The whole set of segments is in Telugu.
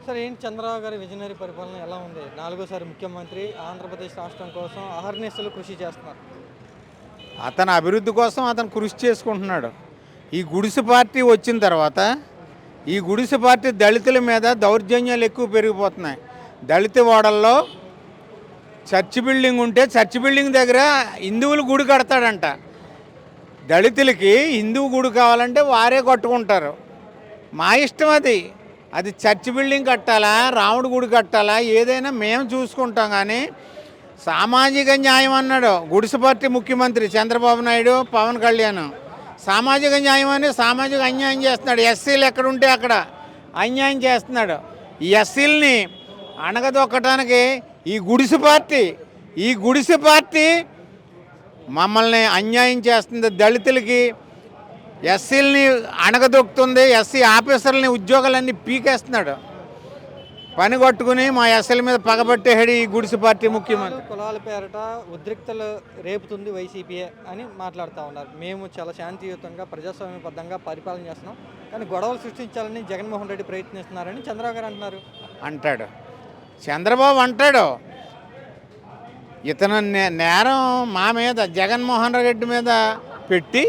సార్ ఏంటి చంద్రబాబు గారి విజనరీ పరిపాలన ఎలా ఉంది? నాలుగోసారి ముఖ్యమంత్రి ఆంధ్రప్రదేశ్ రాష్ట్రం కోసం అహర్నిశలు కృషి చేస్తున్నారు. అతని అభివృద్ధి కోసం అతను కృషి చేసుకుంటున్నాడు. ఈ గుడిసె పార్టీ వచ్చిన తర్వాత ఈ గుడిసె పార్టీ దళితుల మీద దౌర్జన్యాలు ఎక్కువ పెరిగిపోతున్నాయి. దళిత వాడల్లో చర్చి బిల్డింగ్ ఉంటే చర్చి బిల్డింగ్ దగ్గర హిందువులు గుడి కడతాడంట. దళితులకి హిందువు గుడి కావాలంటే వారే కట్టుకుంటారు. మా ఇష్టం అది. అది చర్చి బిల్డింగ్ కట్టాలా, రాముడి గుడి కట్టాలా, ఏదైనా మేము చూసుకుంటాం. కానీ సామాజిక న్యాయం అన్నాడు గుడిసె పార్టీ ముఖ్యమంత్రి చంద్రబాబు నాయుడు, పవన్ కళ్యాణ్. సామాజిక న్యాయం అని సామాజిక అన్యాయం చేస్తున్నాడు. ఎస్సీలు ఎక్కడుంటే అక్కడ అన్యాయం చేస్తున్నాడు. ఈ ఎస్సీలని అణగదొక్కటానికి ఈ గుడిసె పార్టీ మమ్మల్ని అన్యాయం చేస్తుంది. దళితులకి ఎస్సీలని అణగదొక్కుతుంది. ఎస్సీ ఆఫీసర్లని ఉద్యోగాలన్నీ పీకేస్తున్నాడు. పని కొట్టుకుని మా ఎస్సీల మీద పగబట్టేడు ఈ గుడిసె పార్టీ ముఖ్యమంత్రి. కులాల పేరట ఉద్రిక్తలు రేపుతుంది వైసీపీఏ అని మాట్లాడుతూ ఉన్నారు. మేము చాలా శాంతియుతంగా ప్రజాస్వామ్యబద్ధంగా పరిపాలన చేస్తున్నాం, కానీ గొడవలు సృష్టించాలని జగన్మోహన్ రెడ్డి ప్రయత్నిస్తున్నారని చంద్రబాబు గారు అంటున్నారు. అంటాడు చంద్రబాబు అంటాడు. ఇతను నేరం మా మీద జగన్మోహన్ రెడ్డి మీద పెట్టి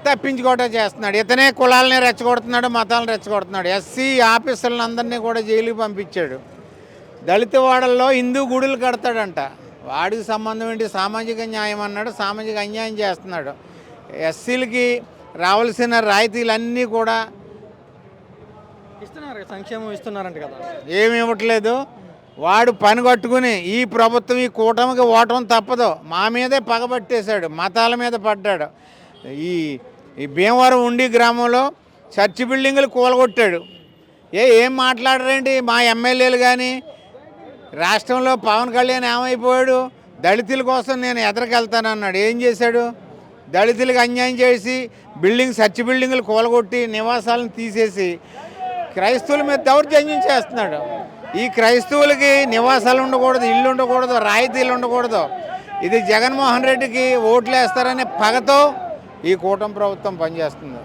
తప్పించుకోవటం చేస్తున్నాడు. ఇతనే కులాలని రెచ్చగొడుతున్నాడు, మతాలను రెచ్చగొడుతున్నాడు. ఎస్సీ ఆఫీసర్లను అందరినీ కూడా జైలుకి పంపించాడు. దళిత వాడల్లో హిందూ గుడులు కడతాడంట. వాడికి సంబంధం ఏంటి? సామాజిక న్యాయం అన్నాడు, సామాజిక అన్యాయం చేస్తున్నాడు. ఎస్సీలకి రావాల్సిన రాయితీలన్నీ కూడా ఇస్తున్నారు, సంక్షేమం ఇస్తున్నారంట కదా. ఏమి ఇవ్వట్లేదు. వాడు పని కట్టుకుని ఈ ప్రభుత్వం ఈ కూటమికి ఓటం తప్పదు. మా మీదే పగబట్టేశాడు, మతాల మీద పడ్డాడు. ఈ భీమవరం ఉండి గ్రామంలో చర్చి బిల్డింగులు కూలగొట్టాడు. ఏం మాట్లాడరేంటి మా ఎమ్మెల్యేలు? కానీ రాష్ట్రంలో పవన్ కళ్యాణ్ ఏమైపోయాడు? దళితుల కోసం నేను ఎదరికెళ్తానన్నాడు. ఏం చేశాడు? దళితులకు అన్యాయం చేసి చర్చి బిల్డింగులు కూలగొట్టి నివాసాలను తీసేసి క్రైస్తవుల మీద దౌర్జన్యం చేస్తున్నాడు. ఈ క్రైస్తవులకి నివాసాలు ఉండకూడదు, ఇల్లు ఉండకూడదు, రాయితీలు ఉండకూడదు. ఇది జగన్మోహన్ రెడ్డికి ఓట్లు వేస్తారనే పగతో ఈ కూటమి ప్రభుత్వం పనిచేస్తుంది.